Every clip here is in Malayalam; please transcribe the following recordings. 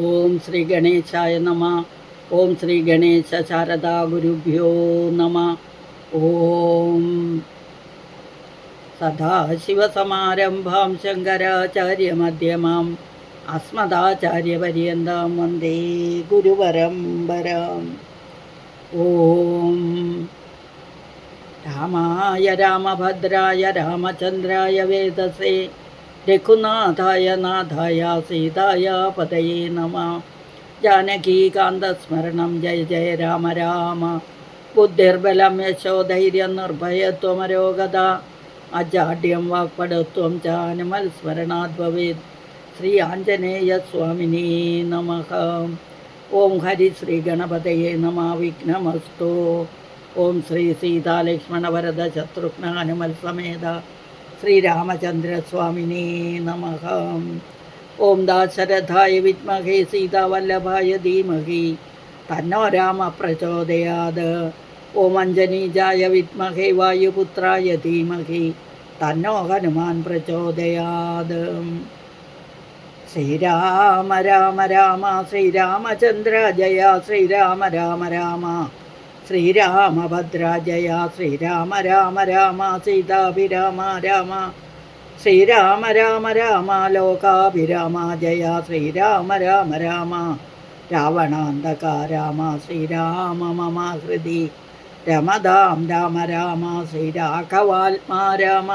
ഓം ശ്രീ ഗണേശായ നമ. ഓം ശ്രീ ഗണേശ ശാരദാ ഗുരുഭ്യോ നമ. ഓം സദാശിവസമാരംഭാം ശങ്കരാചാര്യമധ്യമാം അസ്മദാചാര്യപര്യന്താം വന്ദേ ഗുരുപരമ്പരാം. ഓം രാമായ രാമഭദ്രായ രാമചന്ദ്രായ വേദസേ രഘുനാഥായ നാഥായ സീതായ പതയേ നമ. ജാനകീകാന്തസ്മരണം ജയ ജയ രാമ രാമ. ബുദ്ധിർബലം യശോധൈര്യം നിർഭയത്വമരോഗത അജാഡ്യം വാക്പടത്വം ചാനുമൽസ്മരണാത് ഭവേത്. ശ്രീ ആഞ്ജനേയ സ്വാമിനേ നമഃ. ഓം ഹരി ശ്രീ ഗണപതയേ നമ. വിഘ്നമസ്തു. ഓം ശ്രീ സീതാലക്ഷ്മണ വരദ ശത്രുഘ്ന ഹനുമൽ സമേത ശ്രീരാമചന്ദ്രസ്വാമിനേ നമഃ. ഓം ദാശരഥായ വിദ്മഹേ സീതാവല്ലഭായ ധീമഹി തന്നോ രാമ പ്രചോദയാത്. ഓം അഞ്ജനീജായ വിദ്മഹേ വായുപുത്രായ ധീമഹി തന്നോ ഹനുമാൻ പ്രചോദയാത്. ശ്രീരാമ രാമ രാമ ശ്രീരാമചന്ദ്ര ജയ ശ്രീരാമ രാമ രാമ. ശ്രീരാമഭദ്ര ജയ ശ്രീരാമ രാമ രാമ. സീതാഭിരാമ രാമ ശ്രീരാമ രാമ രാമ. ലോകാഭിരാമ ജയ ശ്രീരാമ രാമ രാമ. രാവണാന്തക രാമ ശ്രീരാമ മമ ഹൃദി രമതാം രാമ രാമ. ശ്രീരാഘവാത്മാ രാമ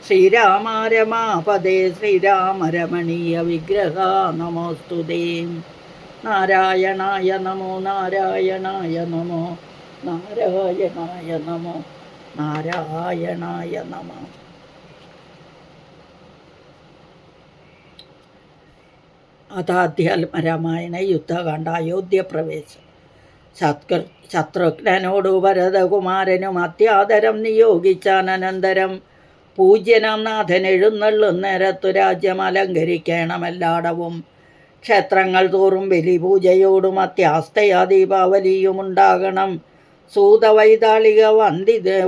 ശ്രീരാമ രമാപദേ. ശ്രീരാമ രമണീയ വിഗ്രഹ നമോസ്തുതേ. നാരായണായ നമോ നാരായണായ നമോ നാരായണായ നമോ നാരായണായ നമ. അഥാധ്യാത്മരാമായണ യുദ്ധകാണ്ഡ. അയോധ്യപ്രവേശം. ശത്രുഘ്നോടു ഭരതകുമാരനും അത്യാദരം നിയോഗിച്ചാനന്തരം പൂജ്യനാം നാഥൻ എഴുന്നള്ളുന്നേരത്തു രാജ്യം അലങ്കരിക്കണമെല്ലാടവും. ക്ഷേത്രങ്ങൾ തോറും ബലിപൂജയോടും അത്യാസ്തയാ ദീപാവലിയുമുണ്ടാകണം. സൂതവൈതാളിക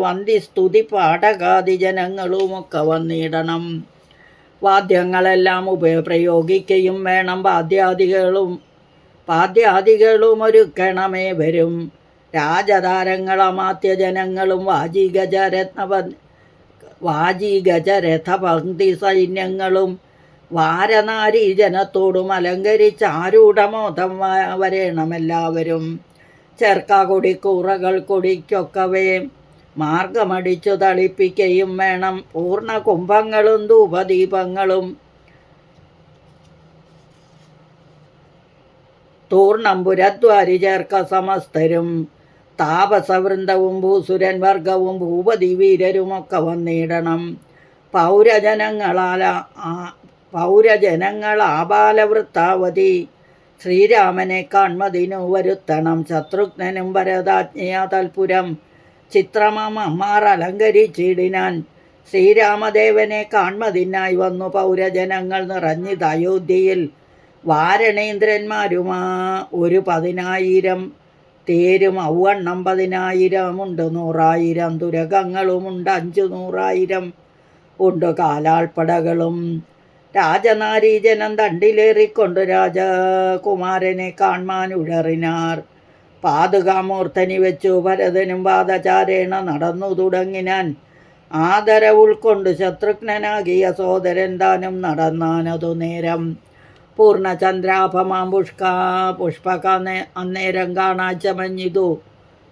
വന്ദിസ്തുതി പാഠകാദി ജനങ്ങളുമൊക്കെ വന്നിടണം. വാദ്യങ്ങളെല്ലാം പ്രയോഗിക്കുകയും വേണം. പാദ്യാദികളും ഒരുക്കണമേ വരും. രാജതാരങ്ങളമാത്യ ജനങ്ങളും വാജീഗജരഥപങ്ക്തി സൈന്യങ്ങളും വാരനാരീജനത്തോടും അലങ്കരിച്ചാരൂഢമോദം വരേണമെല്ലാവരും. ചേർക്കാകൊടിക്കൂറകൾ കൊടിക്കൊക്കവേ മാർഗമടിച്ചു തളിപ്പിക്കുകയും വേണം. പൂർണ്ണ കുംഭങ്ങളും ധൂപദീപങ്ങളും തൂർണംപുരദ്വാരി ചേർക്ക സമസ്തരും. താപസവൃന്ദവും ഭൂസുരൻ വർഗവും ഭൂപതി വീരരുമൊക്കെ വന്നിടണം. പൗരജനങ്ങളാബാലവൃത്താവതി ശ്രീരാമനെ കാൺമതിനു വരുത്തണം. ശത്രുഘ്നനും ഭരതാജ്ഞയാ തൽപുരം ചിത്രമാം അമ്മാർ അലങ്കരിച്ചിടിനാൻ. ശ്രീരാമദേവനെ കാൺമതിനായി വന്നു പൗരജനങ്ങൾ നിറഞ്ഞിത് അയോധ്യയിൽ. വാരണേന്ദ്രന്മാരുമാ 10,000 തേരും ഔവണ്ണം 10,000 ഉണ്ട്. 100,000 തുരകങ്ങളുമുണ്ട്. 500,000 ഉണ്ട് കാലാൾപ്പടകളും. രാജനാരീജനം തണ്ടിലേറിക്കൊണ്ട് രാജകുമാരനെ കാൺമാൻ ഉഴറിനാർ. പാതുകാമൂർത്തനി വെച്ചു ഭരതനും പാദചാരേണ നടന്നു തുടങ്ങിനാൻ. ആദര ഉൾക്കൊണ്ട് ശത്രുഘ്നനാകിയ സോദരൻ താനും നടന്നാനതു നേരം. പൂർണ്ണചന്ദ്രാഭമാം പുഷ്പക അന്നേരം കാണാച്ചമഞ്ഞിതു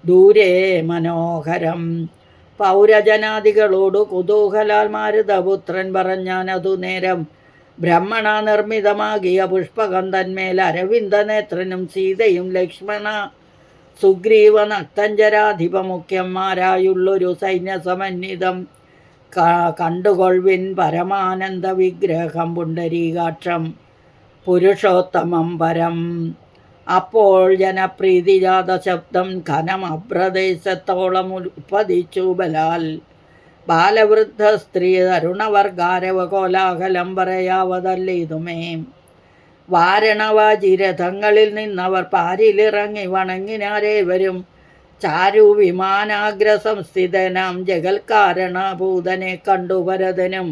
ദൂരെ മനോഹരം. പൗരജനാദികളോടു കുതൂഹലാൽ മാരുതപുത്രൻ പറഞ്ഞാനതു നേരം. ബ്രഹ്മണ നിർമ്മിതമാകിയ പുഷ്പകം തന്മേൽ അരവിന്ദനേത്രനും സീതയും ലക്ഷ്മണ സുഗ്രീവ നക്തഞ്ചരാധിപമുഖ്യന്മാരായുള്ളൊരു സൈന്യസമന്വിതം കണ്ടുകൊൾവിൻ. പരമാനന്ദ വിഗ്രഹം പുണ്ടരീകാക്ഷം പുരുഷോത്തമം പരം. അപ്പോൾ ജനപ്രീതിജാത ശബ്ദം ഘനം അപ്രദേശത്തോളം ഉത്പതിച്ചു ബലാൽ. ബാലവൃദ്ധ സ്ത്രീ തരുണവർഗാരവ കോലാഹലം പറയാവതല്ലിതുമേ. വാരണവാജിരഥങ്ങളിൽ നിന്നവർ പാരിലിറങ്ങി വണങ്ങിനാരേവരും. ചാരു വിമാനാഗ്രസംസ്ഥിതനാം ജഗൽക്കാരണഭൂതനെ കണ്ടു ഭരതനും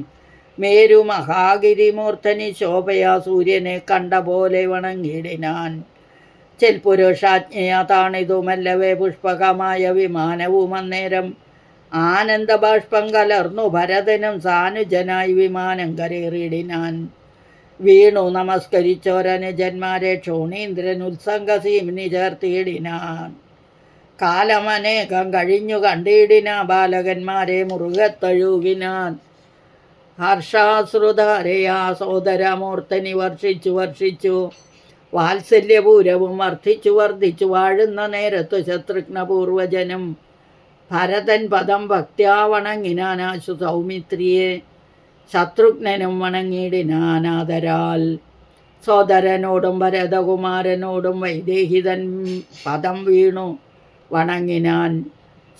മേരു മഹാഗിരിമൂർധനി ശോഭയാ സൂര്യനെ കണ്ട പോലെ വണങ്ങിയിടിനാൻ. ചെൽപുരുഷാജ്ഞയാതാണിതുമല്ലവേ പുഷ്പകമായ വിമാനവും അന്നേരം ആനന്ദബാഷ്പം കലർന്നു ഭരതനും സാനുജനായി വിമാനം കരേറിയിടിനാൻ. വീണു നമസ്കരിച്ചോരനുജന്മാരെ ക്ഷോണീന്ദ്രൻ ഉത്സംഗസീമിനി ചേർത്തിയിടിനാൻ. കാലമനേകം കഴിഞ്ഞു കണ്ടിടിന ബാലകന്മാരെ മുറുകത്തഴുകിനാൻ. ഹർഷാശ്രുതാരയാ സോദരമൂർത്തനി വർഷിച്ചു വാത്സല്യപൂരവും വർദ്ധിച്ചു വാഴുന്ന നേരത്തു ശത്രുഘ്നപൂർവജനും ഭരതൻ പദം ഭക്ത്യാ വണങ്ങിനാനാശു സൗമിത്രിയെ. ശത്രുഘ്നനും വണങ്ങിയിടിനാനാദരാൽ. സോദരനോടും ഭരതകുമാരനോടും വൈദേഹിതൻ പദം വീണു വണങ്ങിനാൻ.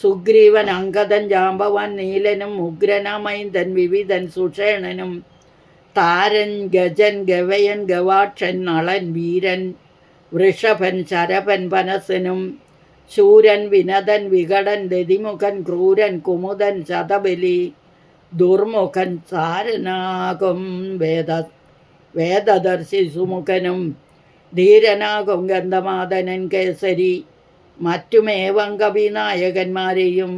സുഗ്രീവൻ അങ്കദൻ ജാമ്പവാൻ നീലനും ഉഗ്രനമൈന്ദൻ വിവിധൻ സുഷേണനും താരൻ ഗജൻ ഗവയൻ ഗവാക്ഷൻ നളൻ വീരൻ വൃഷഭൻ ശരഭൻ പനസനും ശൂരൻ വിനതൻ വികടൻ ദതിമുഖൻ ക്രൂരൻ കുമുദൻ ശതബലി ദുർമുഖൻ സാരനാകും വേദദർശി സുമുഖനും ധീരനാകും ഗന്ധമാദനൻ കേസരി മറ്റുമേവം കവിനായകന്മാരെയും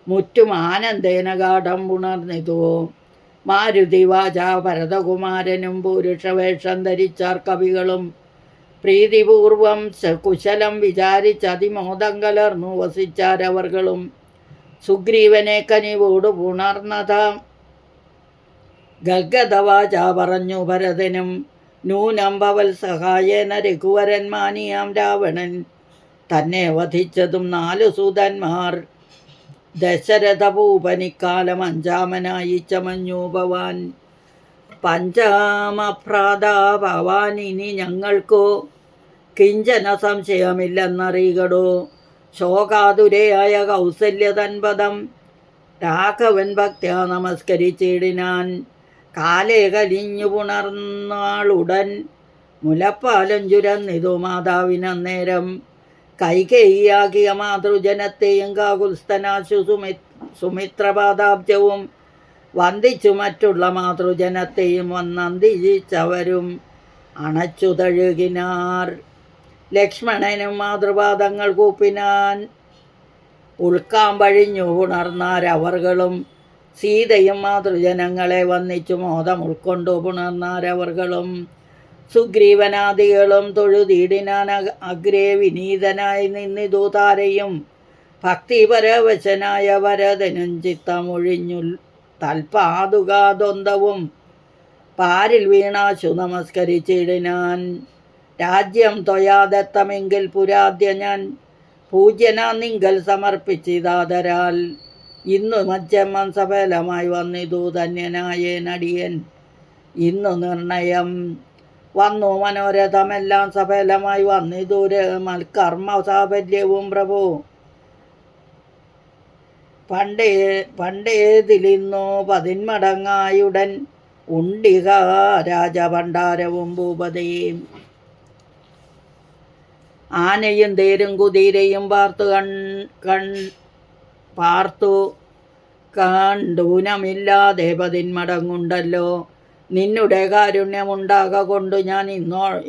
മുറ്റും ആനന്ദേന ഗാഠം ഉണർന്നിതു. മാരുതിവാച ഭരതകുമാരനും പുരുഷവേഷം ധരിച്ചാർ കവികളും പ്രീതിപൂർവം കുശലം വിചാരിച്ചതിമോദം കലർന്നു വസിച്ചാരവർകളും. സുഗ്രീവനെ കനിവോടു പുണർന്നത ഗദ്ഗദവാച പറഞ്ഞു ഭരതനും. നൂനം ഭവൽ സഹായേന രഘുവരൻ മാനിയാം രാവണൻ തന്നെ വധിച്ചതും 4 സൂതന്മാർ ദശരഥഭൂപനിക്കാലം 5-മനായി ചമഞ്ഞു ഭവാൻ. പഞ്ചാമഭ്രാതാ ഭവാനിനി ഞങ്ങൾക്കോ കിഞ്ചന സംശയമില്ലെന്നറിയടോ. ശോകാതുരയായ കൗസല്യതൻ പദം രാഘവൻ ഭക്ത്യാ നമസ്കരിച്ചിടിനാൻ. കാലേ കലിഞ്ഞു പുണർന്നാളുടൻ മുലപ്പാലം ചുരന്നിതു മാതാവിനന്നേരം. കൈകേയിയാകിയ മാതൃജനത്തെയും കാകുൽസ്ഥനാശു സുമിത്രപാദാബ്ജവും വന്ദിച്ചു മറ്റുള്ള മാതൃജനത്തെയും വന്നന്തിച്ചവരും അണച്ചു തഴുകിനാർ. ലക്ഷ്മണനും മാതൃപാദങ്ങൾ കൂപ്പിനാൻ ഉൾക്കാമ്പഴിഞ്ഞു പുണർന്നാരവർകളും. സീതയും മാതൃജനങ്ങളെ വന്നിച്ചു മോദം ഉൾക്കൊണ്ടു പുണർന്നാരവർകളും. സുഗ്രീവനാദികളും തൊഴുതീടിനാൻ അഗ്രേ വിനീതനായി നിന്നിതു താരയും. ഭക്തിപരവശനായ വരദനും ചിത്തമൊഴിഞ്ഞു തൽപാതുകാദ്വന്ദ്വവും പാരിൽ വീണാശു നമസ്കരിച്ചിടിനാൻ. രാജ്യം ത്വയാദത്തമെങ്കിൽ പുരാദ്യ ഞാൻ പൂജ്യനാ നിങ്കൽ സമർപ്പിച്ചിതാദരാൽ. ഇന്നു മജ്ജമ്മം സഫലമായി വന്നിതു ധന്യനായേനടിയൻ. ഇന്നു നിർണയം വന്നു മനോരഥമെല്ലാം സഫലമായി വന്നിതു മൽക്കർമ്മ സാഫല്യവും പ്രഭു. പണ്ടേതിലിന്നു 10 മടങ്ങായുടൻ ഉണ്ടിക രാജഭണ്ഡാരവും ഭൂപതയും. ആനയും തേരും കുതിരയും പാർത്തു കണ്ടൂനമില്ലാതെ 10 മടങ്ങുണ്ടല്ലോ. നിന്നുടെ കാരുണ്യമുണ്ടാക കൊണ്ടു ഞാൻ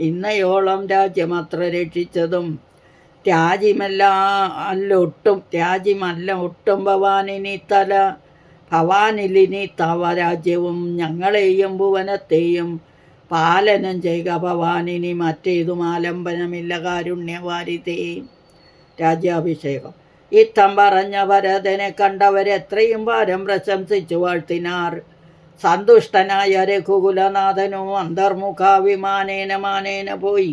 ഇന്നയോളം രാജ്യമത്ര രക്ഷിച്ചതും. രാജ്യമല്ല ഒട്ടും ഭവാനിലിനി തവ രാജ്യവും. ഞങ്ങളെയും ഭുവനത്തെയും പാലനം ചെയ്യുക ഭവാനിനി മറ്റേതും ആലംബനമില്ല കാരുണ്യവാരിതേ. രാജ്യാഭിഷേകം. ഇത്തം പറഞ്ഞ ഭരതനെ കണ്ടവരെത്രയും ഭാരം പ്രശംസിച്ചു വാഴ്ത്തിനാർ. സന്തുഷ്ടനായ രഘുകുലനാഥനോ അന്തർമുഖാവിമാനേന പോയി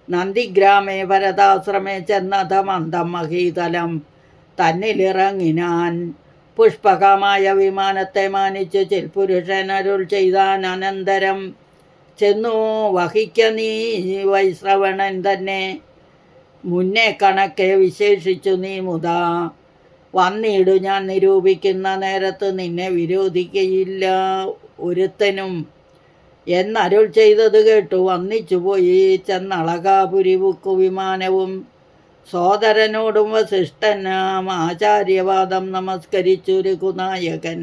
നന്ദിഗ്രാമേ ഭരതാശ്രമേ ചെന്നത മന്ദം മഹീതലം തന്നിലിറങ്ങിനാൻ. പുഷ്പകമായ വിമാനത്തെ മാനിച്ച് ചിൽപുരുഷനരുൾ ചെയ്താൻ. അനന്തരം ചെന്നു വഹിക്ക നീ വൈശ്രവണൻ തന്നെ. മുന്നേ കണക്കെ വിശേഷിച്ചു നീ മുതാ വന്നിടു. ഞാൻ നിരൂപിക്കുന്ന നേരത്ത് നിന്നെ വിരോധിക്കയില്ല ഒരുത്തനും എന്നരുൾ ചെയ്തത് കേട്ടു വന്നിച്ചുപോയി ചെന്നളകാപുരി ബുക്കു വിമാനവും. സോദരനോടും വസിഷ്ഠനാം ആചാര്യവാദം നമസ്കരിച്ചു രഘുനായകൻ.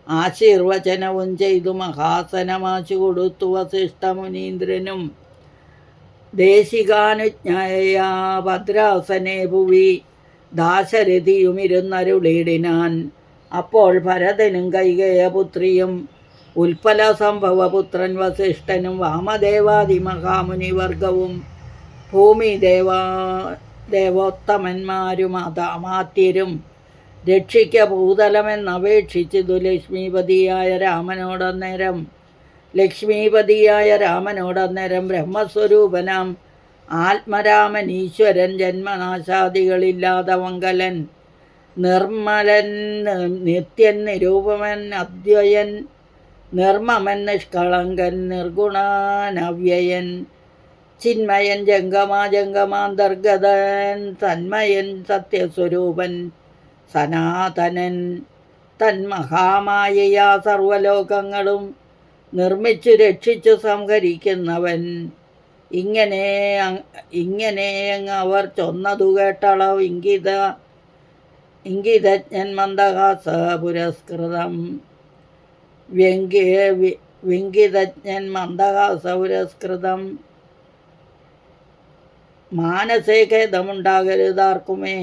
ആശീർവചനവും ചെയ്തു മഹാസനമാച്ചു കൊടുത്തു വസിഷ്ഠമുനീന്ദ്രനും. ദേശികാനുജ്ഞയ ഭദ്രാസനെ ഭുവി ദാശരഥിയുമിരുന്നരുളിടിനാൻ. അപ്പോൾ ഭരതനും കൈകേയപുത്രിയും ഉൽപ്പല സംഭവപുത്രൻ വസിഷ്ഠനും വാമദേവാദിമഹാമുനിവർഗവും ഭൂമി ദേവോത്തമന്മാരും അമാത്യരും രക്ഷിക്ക ഭൂതലമെന്നപേക്ഷിച്ചതു ലക്ഷ്മീപതിയായ രാമനോടന്നേരം ബ്രഹ്മസ്വരൂപനാം ആത്മരാമൻ ഈശ്വരൻ ജന്മനാശാദികളില്ലാത മംഗലൻ നിർമ്മലൻ നിത്യൻ നിരൂപമൻ അദ്വയൻ നിർമ്മമൻ നിഷ്കളങ്കൻ നിർഗുണനവ്യയൻ ചിന്മയൻ ജംഗമാന്തർഗതൻ തന്മയൻ സത്യസ്വരൂപൻ സനാതനൻ തന്മഹാമായയാ സർവലോകങ്ങളും നിർമ്മിച്ചു രക്ഷിച്ചു സംഹരിക്കുന്നവൻ. ഇങ്ങനെ അവർ ചൊന്നതു കേട്ടളവ് ഇംഗിതജ്ഞൻ മന്ദഹാസ പുരസ്കൃതം. വിംഗിതജ്ഞൻ മന്ദഹാസ പുരസ്കൃതം. മാനസേ ഖേദമുണ്ടാകരുതാർക്കുമേ.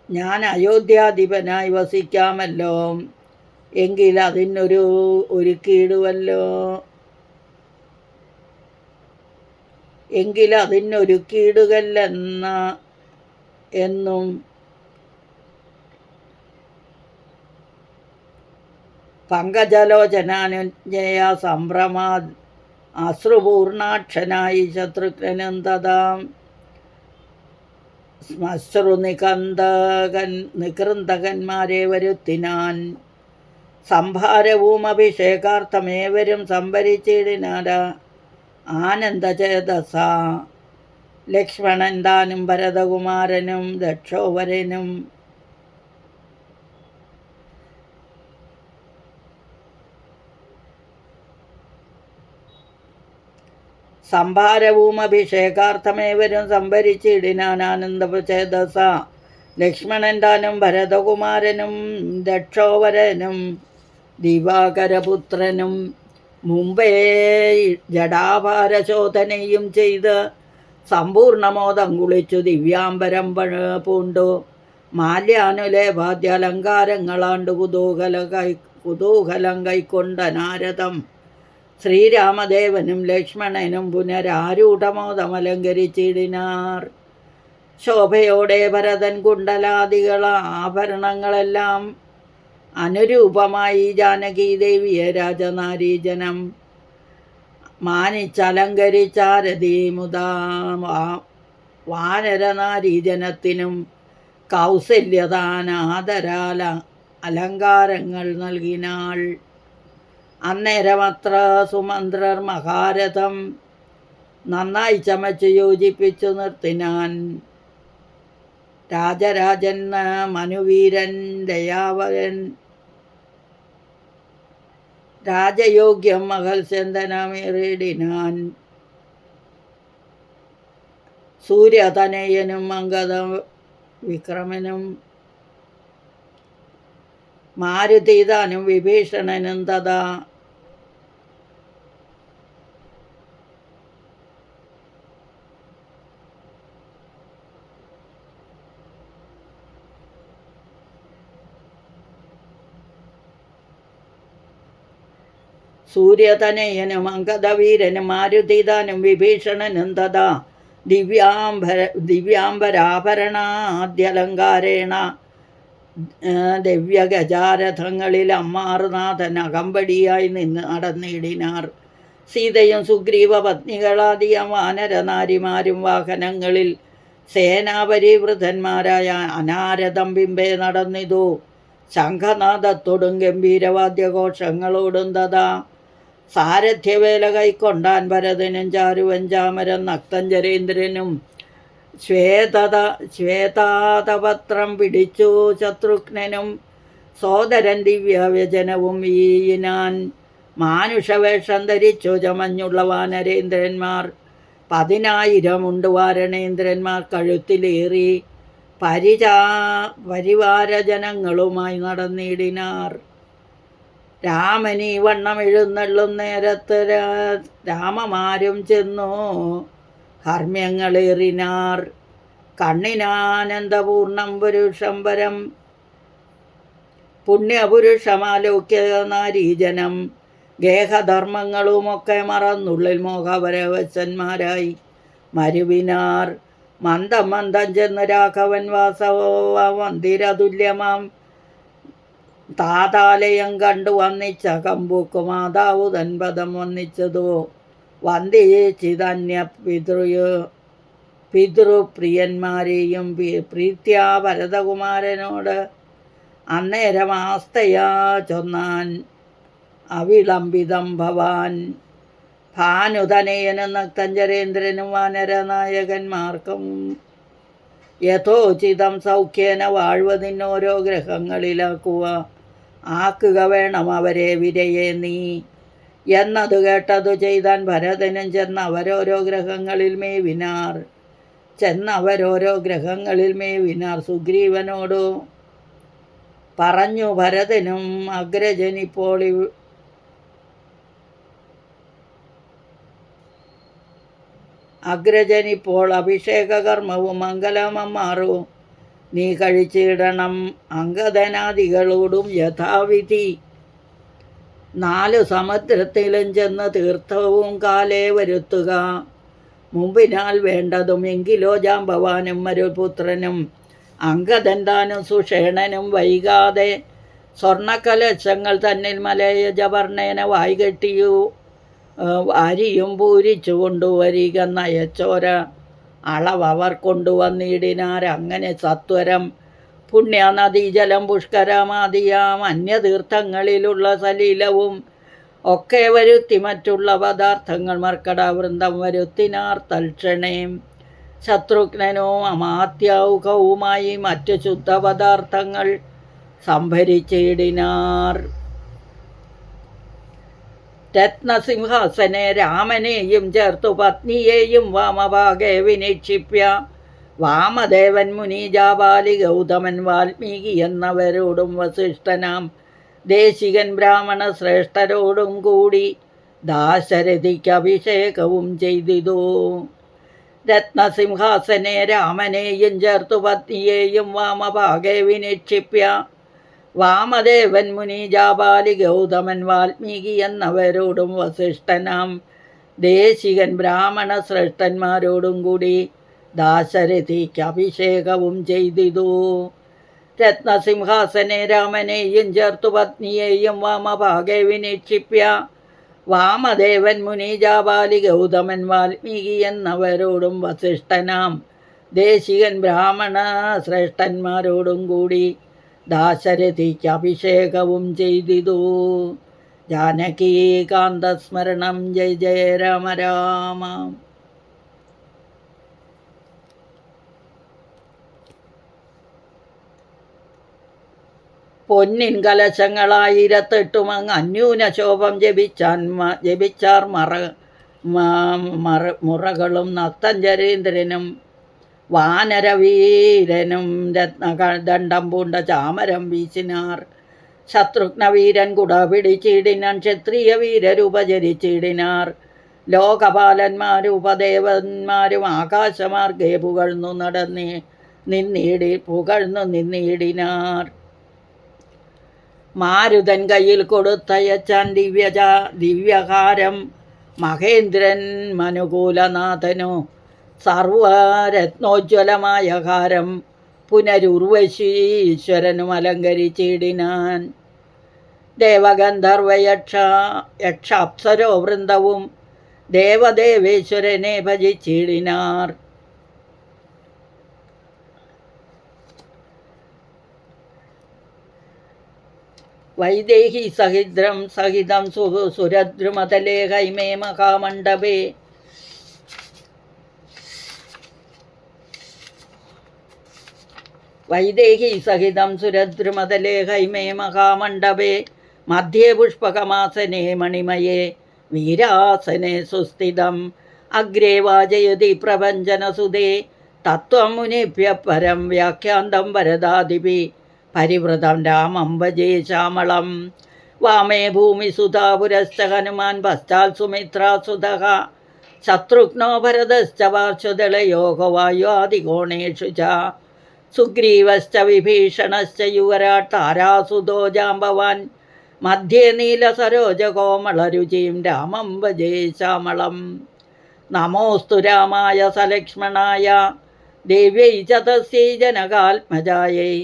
ഞാൻ അയോധ്യാധിപനായി വസിക്കാമല്ലോ. എങ്കിൽ അതിനൊരുക്കിയിടുകല്ലെന്ന എന്നും പങ്കജലോചനാനുജ്ഞയ സംഭ്രമാത് അശ്രുപൂർണാക്ഷനായി ശത്രുഘ്നനും തഥാ നികൃന്തകന്മാരെ വരുത്തിനാൻ. സംഭാരവും അഭിഷേകാർത്ഥമേവരും സംഭരിച്ചിടിനാര ആനന്ദചേതസ. ലക്ഷ്മണൻ താനും ഭരതകുമാരനും ദക്ഷോവരനും സംഭാരവും അഭിഷേകാർത്ഥമേവരും സംഭരിച്ചിടിനാൻ ആനന്ദചേതസ. ലക്ഷ്മണൻ താനും ഭരതകുമാരനും ദക്ഷോവരനും ദിവാകരപുത്രനും മുമ്പേ ജടാഭാരശോധനയും ചെയ്ത് സമ്പൂർണമോദം കുളിച്ചു ദിവ്യാംബരം പൂണ്ടു മാല്യാനുലേപാദ്യലങ്കാരങ്ങളാണ്ട് കുതൂഹലം കൈക്കൊണ്ട നാരദം ശ്രീരാമദേവനും ലക്ഷ്മണനും പുനരാരൂഢമോദമലങ്കരിച്ചിടിനാർ. ശോഭയോടെ ഭരതൻ കുണ്ടലാദികള ആഭരണങ്ങളെല്ലാം അനുരൂപമായി ജാനകീദേവിയെ രാജനാരീജനം മാനിച്ചലങ്കരിച്ചാരതി മുതാ വാനരനാരീജനത്തിനും കൗസല്യദാന ആദരാല അലങ്കാരങ്ങൾ നൽകിനാൾ. അന്നേരമത്ര സുമന്ത്രർ മഹാരഥം നന്നായി ചമച്ച് യോജിപ്പിച്ചു നിർത്തിനാൻ. രാജരാജൻ മനുവീരൻ ദയാവരൻ രാജയോഗ്യം മഹൽസ്യന്തനമേറിടിനാൻ. സൂര്യതനയനും അംഗദ വിക്രമനും മാരുതിതാനും വിഭീഷണനും തഥാ സൂര്യതനയനും അംഗദവീരനും മാരുതിതാനും വിഭീഷണനും തഥാ ദിവ്യാംബരാഭരണാദ്യലങ്കാരേണ ദിവ്യഗജാരഥങ്ങളിൽ അമ്മാറുനാഥൻ അകമ്പടിയായി നിന്ന് നടന്നിടിനാർ. സീതയും സുഗ്രീവ പത്നികളാദിയ വാനരനാരിമാരും വാഹനങ്ങളിൽ സേനാപരിവൃതന്മാരായ അനാരഥം പിമ്പേ നടന്നിതു. ശംഖനാദത്തോടും ഗംഭീരവാദ്യഘോഷങ്ങളോടും തഥാ സാരഥ്യവേല കൈക്കൊണ്ടാൻ ഭരതനും ചാരുവഞ്ചാമരം നക്തഞ്ചരേന്ദ്രനും ശ്വേതാതപത്രം പിടിച്ചു ശത്രുഘ്നനും സോദരൻ ദിവ്യവ്യജനവും വീയിനാൻ. മാനുഷവേഷം ധരിച്ചു ചമഞ്ഞുള്ള വാനരേന്ദ്രന്മാർ 10,000 വാരണേന്ദ്രന്മാർ കഴുത്തിലേറി പരിവാരജനങ്ങളുമായി നടന്നിടിനാർ. രാമനീ വണ്ണം എഴുന്നള്ളും നേരത്ത് രാമമാരും ചെന്നു ഹർമ്മ്യങ്ങളേറിനാർ. കണ്ണിനാനന്ദപൂർണം പുരുഷംബരം പുണ്യപുരുഷമാലോക്യ നാരീജനം. ഗേഹധർമ്മങ്ങളുമൊക്കെ മറന്നുള്ളിൽ മോഹപരവശന്മാരായി മരുവിനാർ. മന്ദം മന്ദം ചെന്ന് രാഘവൻ വാസവ മന്ദിരതുല്യമാം താതാലയം കണ്ടു വന്നിച്ച കമ്പൂക്കു മാതാവു തൻപദം വന്നിച്ചതോ. വന്ദിച്ചിതന്യ പിതൃപ്രിയന്മാരെയും പ്രീത്യാ ഭരതകുമാരനോട് അന്നേരം ആസ്തയാ ചൊന്നാൻ അവിളംബിതം ഭവാൻ. ഭാനുതനയനും നക്തഞ്ചരേന്ദ്രനും വാനരനായകന്മാർക്കും യഥോചിതം സൗഖ്യേന വാഴ്വതിന്നോരോ ആക്കുക വേണം അവരെ വിരയെ നീ എന്നതു കേട്ടതു ചെയ്താൻ. ഭരതനും ചെന്നവരോരോ ഗ്രഹങ്ങളിൽ മേവിനാർ. സുഗ്രീവനോടു പറഞ്ഞു ഭരതനും അഗ്രജനിപ്പോൾ അഭിഷേകകർമ്മവും മംഗലമമ്മാറും നീ കഴിച്ചിടണം. അംഗദനാദികളോടും യഥാവിധി 4 സമുദ്രത്തിലും ചെന്ന് തീർത്ഥവും കാലേ വരുത്തുക. മുമ്പിനാൽ വേണ്ടതും എങ്കിലോ ജാമ്പവാനും മരുപുത്രനും അംഗദൻ താനും സുഷേണനും വൈകാതെ സ്വർണക്കലശങ്ങൾ തന്നിൽ മലയജവർണേന വായ്കെട്ടിയു അരിയും പൂരിച്ചു കൊണ്ടുവരിക നയച്ചോര അളവർ കൊണ്ടുവന്നിടിനാർ. അങ്ങനെ സത്വരം പുണ്യനദീജലം പുഷ്കരമാദിയാം അന്യതീർത്ഥങ്ങളിലുള്ള സലീലവും ഒക്കെ വരുത്തി മറ്റുള്ള പദാർത്ഥങ്ങൾ മർക്കടവൃന്ദം വരുത്തിനാർ. തൽക്ഷണേം ശത്രുഘ്നനും അമാത്യൗകവുമായി മറ്റു ശുദ്ധപദാർത്ഥങ്ങൾ സംഭരിച്ചിടിനാർ. രത്നസിംഹാസനെ രാമനെയും ചേർത്തു പത്നിയെയും വാമഭാഗെ വിനിക്ഷിപ്യ വാമദേവൻ മുനി ജാബാലി ഗൗതമൻ വാൽമീകി എന്നവരോടും വസിഷ്ഠനാം ദേശികൻ ബ്രാഹ്മണ ശ്രേഷ്ഠരോടും കൂടി ദാശരഥിക്ക് അഭിഷേകവും ചെയ്തിതു. രത്നസിംഹാസനെ രാമനെയും ചേർത്തു പത്നിയെയും വാമഭാഗെ വിനിക്ഷിപ്യ വാമദേവൻ മുനി ജാബാലി ഗൗതമൻ വാൽമീകി എന്നവരോടും വസിഷ്ഠനാം ദേശികൻ ബ്രാഹ്മണ ശ്രേഷ്ഠന്മാരോടും കൂടി ദാശരഥിക്ക് അഭിഷേകവും ചെയ്തിതു. രത്നസിംഹാസനെ രാമനെയും ചേർത്തു പത്നിയെയും വാമഭാഗെ വിനിക്ഷിപ്യ വാമദേവൻ മുനി ജാബാലി ഗൗതമൻ വാൽമീകി എന്നവരോടും വസിഷ്ഠനാം ദേശികൻ ബ്രാഹ്മണ ശ്രേഷ്ഠന്മാരോടും കൂടി ദാശരഥിക്ക് അഭിഷേകവും ചെയ്തിതു. ജാനകീകാന്തസ്മരണം ജയ ജയ രാമ രാമ. പൊന്നിൻ കലശങ്ങളായിരത്തെട്ടുമങ്ങ് അന്യൂന ശോഭം ജപിച്ചാർ മുറകളും നക്തഞ്ചരേന്ദ്രനും വാനരവീരനും രത്നദണ്ഡം പൂണ്ട ചാമരം വീശിനാർ. ശത്രുഘ്നവീരൻ കുട പിടിച്ചിടിനാൻ. ക്ഷത്രിയ വീരരുപചരിച്ചിടിനാർ. ലോകപാലന്മാരും ഉപദേവന്മാരും ആകാശമാർഗെ പുകഴ്ന്നു നിന്നിടിനാർ. മാരുതൻ കയ്യിൽ കൊടുത്തയച്ചാൻ ദിവ്യഹാരം മഹേന്ദ്രൻ മനുകൂലനാഥനു സർവരത്നോജ്വലമായ ഹാരം പുനരുർവശീശ്വരനും അലങ്കരിച്ചിടിനാൻ. യക്ഷാപ്സരോ വൃന്ദവും ദേവദേവേശ്വരനെ ഭജിച്ചിടിനാർ. വൈദേഹി സഹിതം സുരദ്രുമതലേ ഹൈമേ മഹാമണ്ഡപേ വൈദേഹി സഹിതം സുരദ്രുമതലേ ഹൈമേ മഹാമണ്ഡപേ മധ്യേ പുഷ്പകമാസനേ മണിമയേ വീരാസനെ സുസ്ഥിതം അഗ്രേ വാചയതി പ്രപഞ്ചനസുതേ തത്വം മുനിഭ്യ പരം വ്യാഖ്യാന്തം വരദാദിപി പരിവൃതം രാമം ഭജേ ശ്യാമളം. വാമേ ഭൂമിസുധാ പുരശ്ച ഹനുമാൻ പശ്ചാത് സുമിത്രാസുതഃ ശത്രുഘ്നോ ഭരതശ്ച പാർശ്വദളയോഗവായുആദികോണേഷു ച സുഗ്രീവശ്ച വിഭീഷണശ്ച യുവരാട് താരാസുതോ ജാംബവാൻ മധ്യേ നീലസരോജകോമളരുചിം രാമം ഭജേ ശ്യാമളം. നമോസ്തു രാമായ സലക്ഷ്മണായ ദേവ്യൈ ച തസ്യൈ ജനകാത്മജായൈ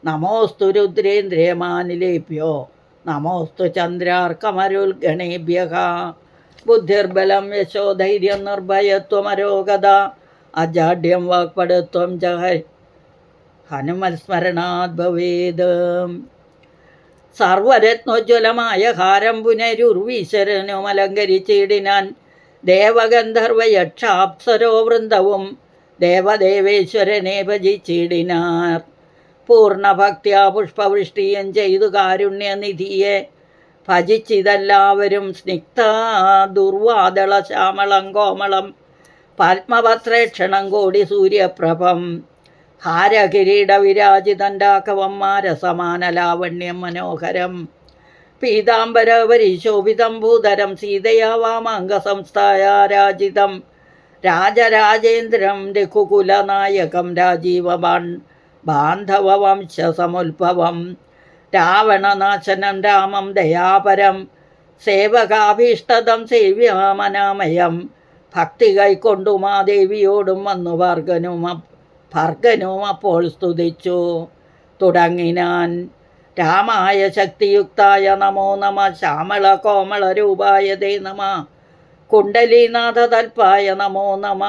നമോസ്തു രുദ്രേന്ദ്രിയമാനിലേഭ്യോ നമോസ്തു ചന്ദ്രാർക്കമരുൽഗണേഭ്യഃ. ബുദ്ധിർബലം യശോധൈര്യം നിർഭയത്വമരോഗത അജാഡ്യം വാക്പടുത്വം ച ഹനുമത്സ്മരണാത് ഭവേത്. സർവരത്നോജ്വലമായ ഹാരം പുനരുർവീശ്വരനും അലങ്കരിച്ചിടിനാൻ ദേവഗന്ധർവയക്ഷാപ്സരോ വൃന്ദവും ദേവദേവേശ്വരനെ ഭജിച്ചിടിനാർ. പൂർണ്ണഭക്ത്യാ പുഷ്പവൃഷ്ടിയും ചെയ്തു കാരുണ്യനിധിയെ ഭജിച്ചിതെല്ലാവരും. സ്നിഗ്ധ ദുർവാദള ശ്യാമളം കോമളം പത്മപത്രേക്ഷണം കോടി സൂര്യപ്രഭം ഹാരകിരീട വിരാജിതണ്ടാകവം മാരസമാന ലാവണ്യം മനോഹരം. പീതാംബരപരിശോഭിതം ഭൂധരം സീതയാ വാമാംഗസംസ്ഥായാരാജിതം രാജരാജേന്ദ്രം രഘുകുലനായകം ബാന്ധവവംശസമുദ്ഭവം രാവണനാശനം രാമം ദയാപരം സേവകാഭീഷ്ടദം സേവ്യമനാമയം. ഭക്തി കൈക്കൊണ്ടു മാദേവിയോടും വന്നു ഭർഗനും അപ്പോൾ സ്തുതിച്ചു തുടങ്ങിനാൻ. രാമായ ശക്തിയുക്തായ നമോ നമ ശ്യാമള കോമള രൂപായ തേ നമ കുണ്ടലീനാഥ തൽപായ നമോ നമ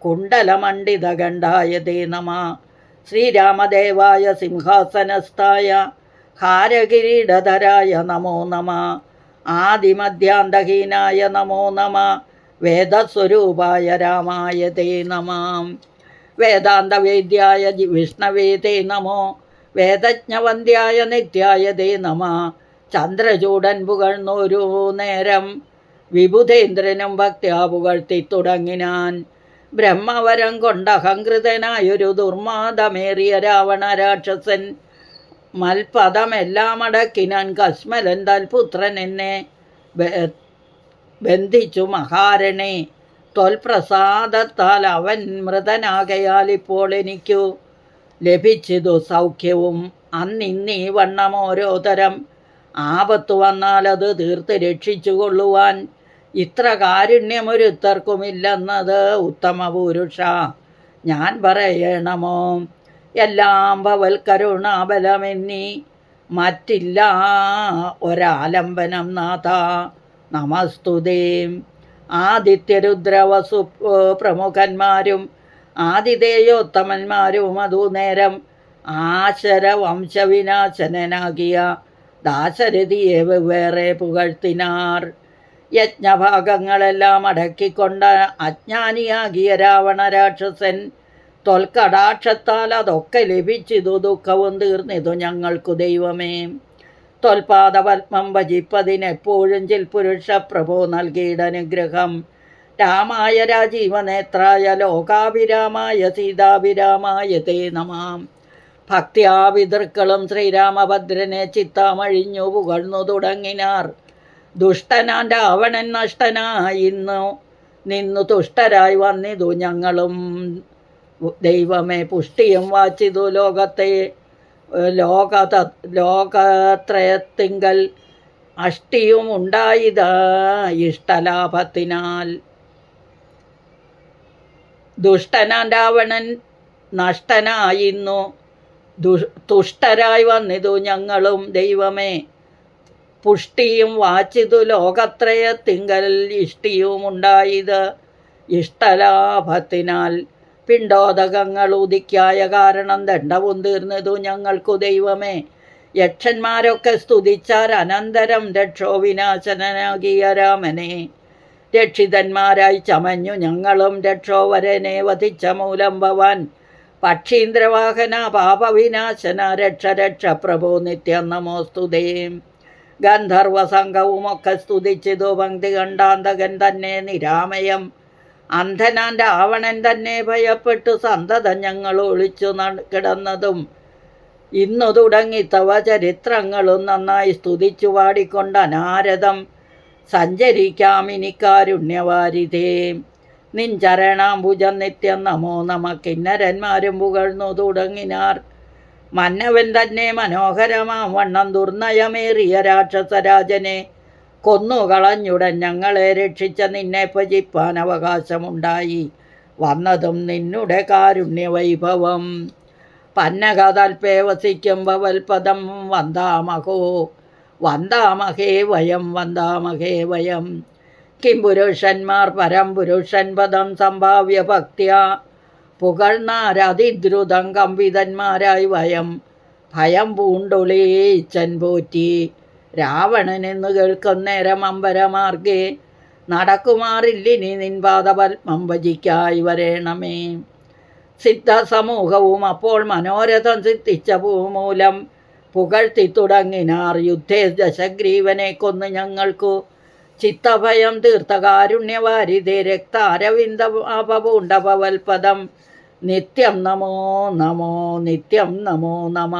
കുണ്ടലമണ്ഡിതഗണ്ഡായ തേ നമ ശ്രീരാമദേവായ സിംഹാസനസ്ഥായ ഹാരകിരീടധരായ നമോ നമ ആദിമധ്യാന്തഹീനായ നമോ നമ വേദസ്വരൂപായ രാമായ തേ നമ വേദാന്തവേദ്യായ വിഷ്ണവേ തേ നമോ വേദജ്ഞവന്ധ്യായ നിത്യായ തേ നമ ചന്ദ്രചൂടൻ പുകഴ്ന്നൊരു നേരം വിബുധേന്ദ്രനും ഭക്ത്യാ പുകഴ്ത്തി തുടങ്ങിനാൻ. ബ്രഹ്മവരം കൊണ്ട് അഹങ്കൃതനായൊരു ദുർമാദമേറിയ രാവണ രാക്ഷസൻ മൽപദമെല്ലാം അടക്കിനാൻ കശ്മലൻ തൽപുത്രൻ എന്നെ ബന്ധിച്ചു മഹാരണേ. ത്വൽപ്രസാദത്താൽ അവൻ മൃതനാകയാൽ ഇപ്പോൾ എനിക്കു ലഭിച്ചതു സൗഖ്യവും. അന്നിന്നീ വണ്ണം ഓരോ തരം ആപത്തു വന്നാൽ അത് തീർത്ത് രക്ഷിച്ചു കൊള്ളുവാൻ ഇത്ര കാരുണ്യമൊരുത്തർക്കുമില്ലെന്നത് ഉത്തമ പുരുഷ ഞാൻ പറയണമോ. എല്ലാം ഭവൽ കരുണാബലമെന്നീ മറ്റില്ല ഒരാലംബനം നാഥ നമസ്തുതേ. ആദിത്യരുദ്രവസു പ്രമുഖന്മാരും ആതിഥേയോത്തമന്മാരും അതു നേരം ആശരവംശവിനാശനാകിയ ദാശരഥിയെ വെവ്വേറെ പുകഴ്ത്തിനാർ. യജ്ഞഭാഗങ്ങളെല്ലാം അടക്കിക്കൊണ്ട അജ്ഞാനിയാകിയ രാവണ രാക്ഷസൻ തൊൽക്കടാക്ഷത്താൽ അതൊക്കെ ലഭിച്ചിതു ദുഃഖവും തീർന്നിതു ഞങ്ങൾക്കു ദൈവമേ. തൊൽപാദപത്മം ഭജിപ്പതിനെപ്പോഴും ചിൽപുരുഷ പ്രഭോ നൽകിയിടനുഗ്രഹം. രാമായ രാജീവനേത്രായ ലോകാഭിരാമായ സീതാഭിരാമായ തേ നമാം. ഭക്ത്യാ പിതൃക്കളും ശ്രീരാമഭദ്രനെ ചിത്താമഴിഞ്ഞു പുകഴ്ന്നു തുടങ്ങിനാർ. ദുഷ്ടനാൻ രാവണൻ നഷ്ടനായിന്നു നിന്നു തുഷ്ടരായി വന്നിതു ഞങ്ങളും ദൈവമേ. പുഷ്ടിയും വാച്ചിതു ലോകത്രയത്തിങ്കൽ അഷ്ടിയും ഉണ്ടായിത ഇഷ്ടലാഭത്തിനാൽ. ദുഷ്ടനാൻ രാവണൻ നഷ്ടനായിന്നു തുഷ്ടരായി വന്നിതു ഞങ്ങളും ദൈവമേ. പുഷ്ടിയും വാച്ചിതു ലോകത്രയത്തിങ്കൽ ഇഷ്ടിയും ഉണ്ടായത് ഇഷ്ടലാഭത്തിനാൽ. പിണ്ടോദകങ്ങൾ ഉദിക്കായ കാരണം ദണ്ഡവും തീർന്നതു ഞങ്ങൾക്കു ദൈവമേ. യക്ഷന്മാരൊക്കെ സ്തുതിച്ചാർ അനന്തരം രക്ഷോ വിനാശനാകിയ രാമനെ. രക്ഷിതന്മാരായി ചമഞ്ഞു ഞങ്ങളും രക്ഷോവരനെ വധിച്ച മൂലം ഭവാൻ. പക്ഷീന്ദ്രവാഹന പാപവിനാശന രക്ഷ രക്ഷ പ്രഭോ നിത്യം നമോസ്തുതേ. ഗന്ധർവസംഘവുമൊക്കെ സ്തുതിച്ചിതു പങ്ക്തി കണ്ടാന്തകൻ തന്നെ നിരാമയം. അന്ധനാൻ രാവണൻ തന്നെ ഭയപ്പെട്ടു സന്തതം ഞങ്ങൾ ഒളിച്ചു കിടന്നതും ഇന്നു തുടങ്ങി തവ ചരിത്രങ്ങളും നന്നായി സ്തുതിച്ചു പാടിക്കൊണ്ട് അനാരതം സഞ്ചരിക്കാമിനിക്കാരുണ്യവാരിതേ. നിൻ ചരണാംബുജം നിത്യം നമോ നമ കിന്നരന്മാരും പുകഴ്ന്നു തുടങ്ങിനാർ. മന്നവൻ തന്നെ മനോഹരമാം വണ്ണം ദുർനയമേറിയ രാക്ഷസരാജനെ കൊന്നുകളഞ്ഞുടൻ ഞങ്ങളെ രക്ഷിച്ച നിന്നെ ഭജിപ്പാൻ അവകാശമുണ്ടായി വന്നതും നിന്നുടെ കാരുണ്യവൈഭവം. പന്നകതൽപേ വസിക്കും ഭവൽപദം വന്ദാമഹോ വന്ദാമഹേ വയം വന്ദാമഹേ വയം. കിം പുരുഷന്മാർ പരംപുരുഷൻ പദം സംഭാവ്യ ഭക്തിയ പുകഴ്ന്നാരതിദ്രുതം കമ്പിതന്മാരായി വയം. ഭയം പൂണ്ടൊളിച്ചൻ പോറ്റി രാവണനെന്നു കേൾക്കുന്നേരം അമ്പരമാർഗേ നടക്കുമാറില്ലിനി നിൻ പാദപത്മം ഭജിക്കായി വരേണമേ. സിദ്ധസമൂഹവും അപ്പോൾ മനോരഥം സിദ്ധിച്ച മൂലം പുകഴ്ത്തി തുടങ്ങിനാർ. യുദ്ധേ ദശഗ്രീവനെ കൊന്ന് ഞങ്ങൾക്കു ചിത്തഭയം തീർത്ത കാരുണ്യവാരിതേ രക്താരവിന്ദ അപപൂണ്ടപവൽപദം നിത്യം നമോ നമോ നിത്യം നമോ നമ.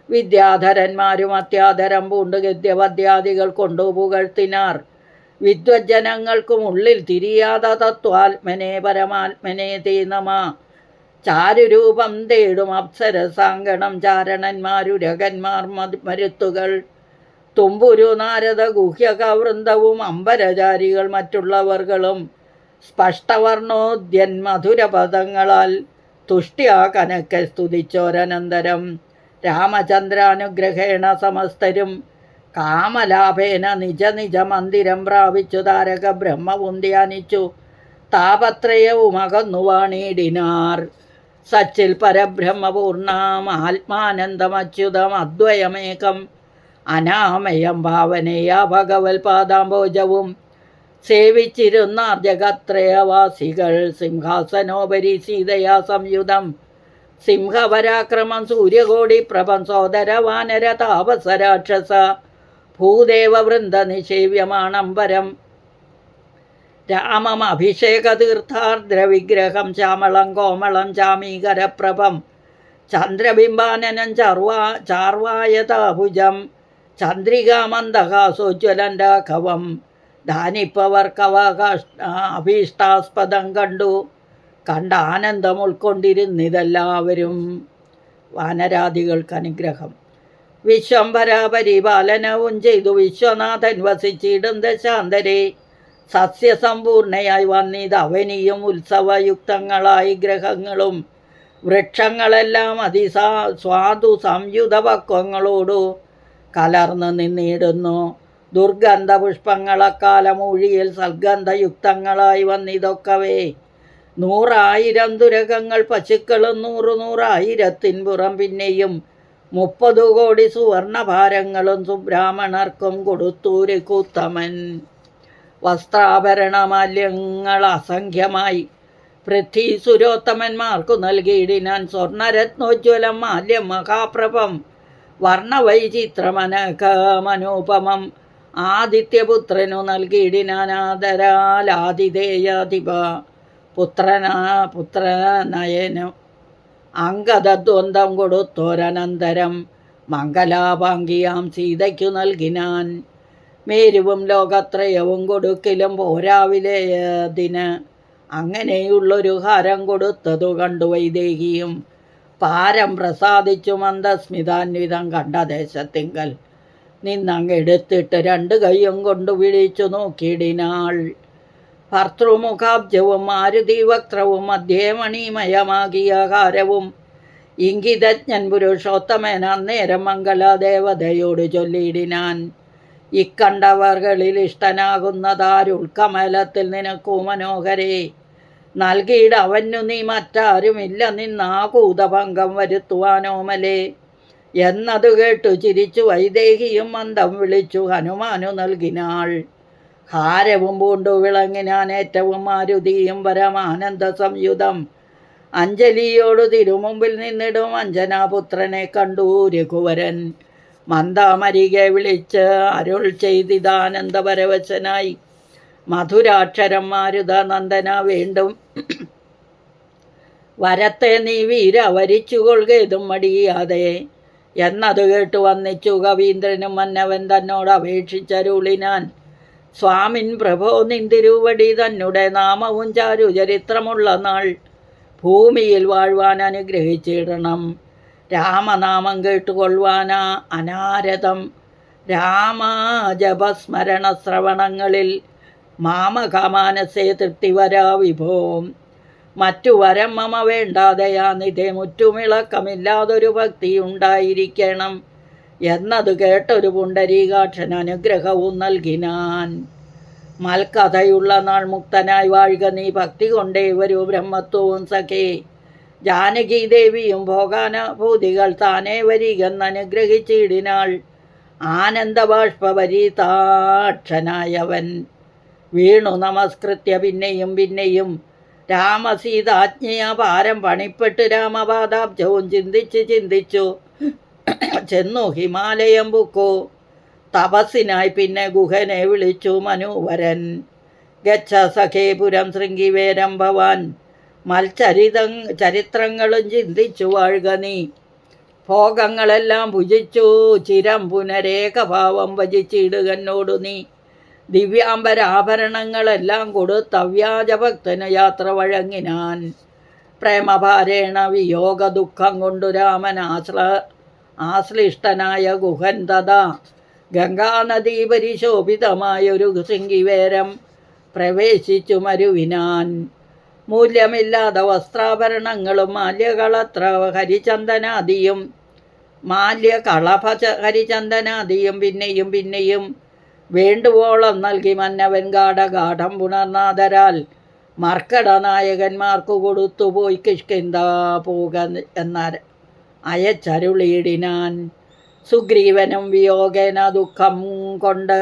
വിദ്യാധരന്മാരും അത്യാധരം പൂണ്ട് ഗദ്യപദ്യാദികൾ കൊണ്ടു പുകഴ്ത്തിനാർ. വിദ്വജ്ജനങ്ങൾക്കും ഉള്ളിൽ തിരിയാത തത്വാത്മനെ പരമാത്മനെ തേ നമ. ചാരുരൂപം തേടും അപ്സരസാങ്കണം ചാരണന്മാരുരകന്മാർ മരുത്തുകൾ തുമ്പുരു നാരദ ഗുഹ്യകവൃന്ദവും അമ്പരചാരികൾ മറ്റുള്ളവർകളും സ്പഷ്ടവർണോദ്യൻ മധുരപദങ്ങളാൽ തുഷ്ട്യാ കനക്കെ സ്തുതിച്ചോരനന്തരം രാമചന്ദ്രാനുഗ്രഹേണ സമസ്തരും കാമലാഭേന നിജ നിജ മന്ദിരം പ്രാപിച്ചു താരക ബ്രഹ്മവും ധ്യാനിച്ചു താപത്രയവും അകന്നു വാണിടിനാർ. സച്ചിൽ പരബ്രഹ്മപൂർണാം ആത്മാനന്ദമച്യുതം അദ്വയമേകം അനാമയം ഭാവനയാ ഭഗവത്പാദാംബോജവും സേവിച്ചിരുന്നാർ ജഗത്രയവാസികൾ. സിംഹാസനോപരി സീതയാ സംയുതം സിംഹപരാക്രമം സൂര്യകോടി പ്രഭം സോദര വാനര താപസരാക്ഷസ ഭൂദേവവൃന്ദ നിഷേവ്യമാണംബരം രാമം അഭിഷേകതീർത്ഥാർദ്രവിഗ്രഹം ശ്യാമളം കോമളം ചാമീകരപ്രഭം ചന്ദ്രബിംബാനനം ചാർവായതാഭുജം ചന്ദ്രികാമന്ദഹാസോജ്വലൻ രാഘവം. അഭീഷ്ടാസ്പദം കണ്ട ആനന്ദം ഉൾക്കൊണ്ടിരുന്നിതെല്ലാവരും. വാനരാദികൾക്ക് അനുഗ്രഹം. വിശ്വംഭര പരിപാലനവും ചെയ്തു വിശ്വനാഥൻ വസിച്ചിടും ദശാന്തരെ സസ്യസമ്പൂർണയായി വന്നിത് അവനിയും ഉത്സവയുക്തങ്ങളായി ഗ്രഹങ്ങളും വൃക്ഷങ്ങളെല്ലാം സ്വാദു സംയുതപക്വങ്ങളോടു കലർന്നു നിന്നിടുന്നു. ദുർഗന്ധ പുഷ്പങ്ങളക്കാലമൂഴിയിൽ സൽഗന്ധയുക്തങ്ങളായി വന്നിതൊക്കവേ. 100,000 തുരകങ്ങൾ പശുക്കളും 100,000 പുറം പിന്നെയും 30 കോടി സുവർണഭാരങ്ങളും സുബ്രാഹ്മണർക്കും കൊടുത്തൂര് കൂത്തമൻ. വസ്ത്രാഭരണമാല്യങ്ങൾ അസംഖ്യമായി പൃഥ്വീസുരോത്തമന്മാർക്കു നൽകിയിടിനാൻ. സ്വർണരത്നോജ്വലം മാല്യം മഹാപ്രഭം വർണ്ണവൈചിത്രമനകമനൂപമം ആദിത്യപുത്രനു നൽകിയിടിനാൻ. ആദരാലാതിഥേയാധിപ പുത്രനയനും അംഗദദ്വന്ദ്വം കൊടുത്തോരനന്തരം മംഗലാഭാംഗിയാം സീതയ്ക്കു നൽകിനാൻ. മേരുവും ലോകത്രയവും കൊടുക്കിലും പോരാവിലേതിന് അങ്ങനെയുള്ളൊരു ഹാരം കൊടുത്തതു കണ്ടു വൈദേഹിയും പാരം പ്രസാദിച്ചു മന്ദസ്മിതാന്വിതം കണ്ട ദേശത്തിങ്കൽ നിന്നങ്ങെടുത്തിട്ട് 2 കൈയും കൊണ്ടു വിളിച്ചു നോക്കിയിടിനാൾ. ഭർത്തൃമുഖാബ്ജവും മാരുതിവക്ത്രവും മധ്യമണിമയമാകിയ ഹാരവും ഇംഗിതജ്ഞൻ പുരുഷോത്തമൻ അന്നേരം മംഗളദേവതയോട് ചൊല്ലിയിടിനാൻ. ഇക്കണ്ടവർകളിൽ ഇഷ്ടനാകുന്നതാരുൾക്കമലത്തിൽ നിനക്കു മനോഹരേ നൽകിയിട അവനു നീ മറ്റാരുമില്ല നിന്നാകൂതഭംഗം വരുത്തുവാനോമലേ. എന്നതു കേട്ടു ചിരിച്ചു വൈദേഹിയും മന്ദം വിളിച്ചു ഹനുമാനു നൽകിനാൾ. ഹാരവും പൂണ്ടു വിളങ്ങിനാൻ ഏറ്റവും മാരുതിയും പരമാനന്ദ സംയുതം. അഞ്ജലിയോടു തിരുമുമ്പിൽ നിന്നിടും അഞ്ജനാപുത്രനെ കണ്ടു രഘുവരൻ. മന്ദാമരികെ വിളിച്ച് അരുൾ ചെയ്തിതാനന്ദപരവശനായി മധുരാക്ഷരം മാരുത നന്ദന വീണ്ടും വരത്തെ നീ വീര വരിച്ചുകൊള്ളുകേതും മടിയാതെ എന്നത് കേട്ടു വന്നിച്ചു കവീന്ദ്രനും മന്നവൻ തന്നോട് അപേക്ഷിച്ചരുളിനാൻ. സ്വാമിൻ പ്രഭോ നിന്തിരുവടി തന്നെ നാമവും ചാരു ചരിത്രമുള്ള നാൾ ഭൂമിയിൽ വാഴ്വാൻ അനുഗ്രഹിച്ചിടണം. രാമനാമം കേട്ടുകൊള്ളുവാനാ അനാരതം രാമജപസ്മരണ ശ്രവണങ്ങളിൽ മാമകാമാനസേ തൃപ്തി വരാ വിഭോ. മറ്റു വരം മമ വേണ്ടാതെയാനിതേ മുറ്റുമിളക്കമില്ലാതൊരു ഭക്തി ഉണ്ടായിരിക്കണം എന്നത് കേട്ടൊരു പുണ്ടരീകാക്ഷൻ അനുഗ്രഹവും നൽകിനാൻ. മൽക്കഥയുള്ള നാൾ മുക്തനായി വാഴുക നീ ഭക്തി കൊണ്ടേ വരൂ ബ്രഹ്മത്വവും സഖേ. ജാനകി ദേവിയും ഭോഗാനുഭൂതികൾ താനേ വരികെന്നനുഗ്രഹിച്ചിടിനാൾ. ആനന്ദബാഷ്പരീതാക്ഷനായവൻ വീണു നമസ്കൃത്യ പിന്നെയും പിന്നെയും രാമസീതാജ്ഞയാ പാരം പണിപ്പെട്ട് രാമപാദാബ്ജവും ചിന്തിച്ചു ചെന്നു ഹിമാലയം പുക്കു. തപസ്സിനായി പിന്നെ ഗുഹനെ വിളിച്ചു മനൂവരൻ. ഗച്ഛ സഖേപുരം ശൃംഗിവേരം ഭവാൻ ചരിത്രങ്ങളും ചിന്തിച്ചു വാഴുക നീ. ഭോഗങ്ങളെല്ലാം ഭുജിച്ചു ചിരം പുനരേകഭാവം ഭജിച്ചിടുകന്നോടു നീ. ദിവ്യാംബരാഭരണങ്ങളെല്ലാം കൊടുത്തവ്യാജഭക്തന് യാത്ര വഴങ്ങിനാൻ. പ്രേമഭാരേണ വിയോഗ ദുഃഖം കൊണ്ടു രാമൻ ആശ്ലിഷ്ടനായ ഗുഹൻ തഥാ ഗംഗാനദീ പരിശോഭിതമായൊരു ശൃംഗിവേരം പ്രവേശിച്ചു മരുവിനാൻ. മൂല്യമില്ലാത്ത വസ്ത്രാഭരണങ്ങളും ഹരിചന്ദനാദിയും പിന്നെയും പിന്നെയും വേണ്ടുവോളം നൽകി മന്നവൻ ഗാഠഗാഠം പുണർനാഥരാൽ മർക്കടനായകന്മാർക്കു കൊടുത്തുപോയി കിഷ്കിന്ത പോക എന്നാൽ അയച്ചരുളിയിടിനാൻ. സുഗ്രീവനും വിയോഗേന ദുഃഖം കൊണ്ട്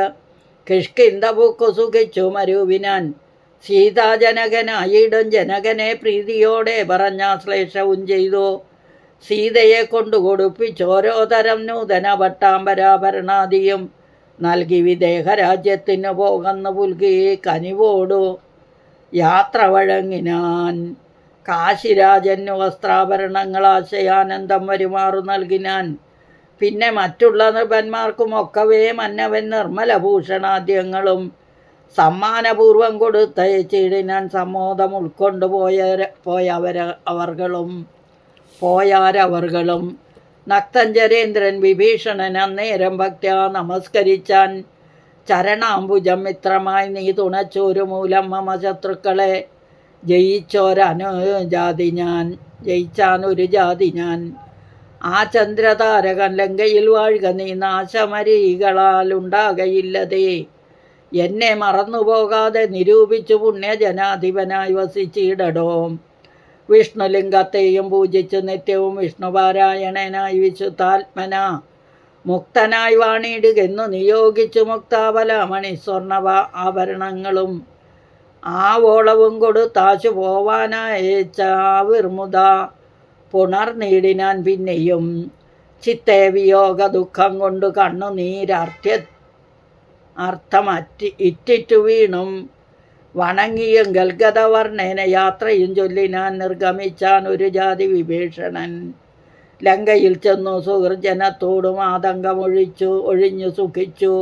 കിഷ്കിന്ത പൂക്കു സുഖിച്ചു മരുവിനാൻ. സീതാജനകനായിടും ജനകനെ പ്രീതിയോടെ പറഞ്ഞാശ്ലേഷവും ചെയ്തു. സീതയെ കൊണ്ടു കൊടുപ്പിച്ചോരോ തരം നൂതന പട്ടാമ്പരാഭരണാദിയും നൽകി വിദേഹരാജ്യത്തിനു പോകുന്നു പുൽകി കനിവോടു യാത്ര വഴങ്ങിനാൻ. കാശിരാജനു വസ്ത്രാഭരണങ്ങൾ ആശയാനന്ദം വരുമാറു നൽകിനാൻ. പിന്നെ മറ്റുള്ള നൃപന്മാർക്കുമൊക്കവേ മന്നവൻ നിർമ്മലഭൂഷണാദ്യങ്ങളും സമ്മാനപൂർവം കൊടുത്തയച്ചിടിനാൻ. സമ്മോദം ഉൾക്കൊണ്ടു പോയാരവർകളും നക്തഞ്ചരേന്ദ്രൻ വിഭീഷണൻ അന്നേരം ഭക്ത്യാ നമസ്കരിച്ചാൻ. ചരണാംബുജം മിത്രമായി നീ തുണച്ചോരു മൂലം മമ ശത്രുക്കളെ ജയിച്ചാനൊരു ജാതി ഞാൻ. ആ ചന്ദ്രതാരകൻ ലങ്കയിൽ വാഴുക നീ നാശമരീകളാൽ ഉണ്ടാകയില്ലതേ. എന്നെ മറന്നുപോകാതെ നിരൂപിച്ചു പുണ്യജനാധിപനായി വസിച്ചിടടോ. വിഷ്ണുലിംഗത്തെയും പൂജിച്ചു നിത്യവും വിഷ്ണുപാരായണനായി വിശുദ്ധാത്മന മുക്തനായി വാണിടുകെന്നു നിയോഗിച്ചു മുക്താബലമണി സ്വർണവ ആഭരണങ്ങളും ആവോളവും കൊടുത്താശു പോവാനയച്ചാവിർമുത പുണർനീടിനാൻ. പിന്നെയും ചിത്തേ വിയോഗ ദുഃഖം കൊണ്ടു ഇറ്റിറ്റു വീണും വണങ്ങിയും ഗൽഗതവർണ്ണേന യാത്രയും ചൊല്ലിനാൻ. നിർഗമിച്ചാൻ ഒരു ജാതി വിഭീഷണൻ. ലങ്കയിൽ ചെന്നു സുഹൃജനത്തോടും ഒഴിഞ്ഞു സുഖിച്ചു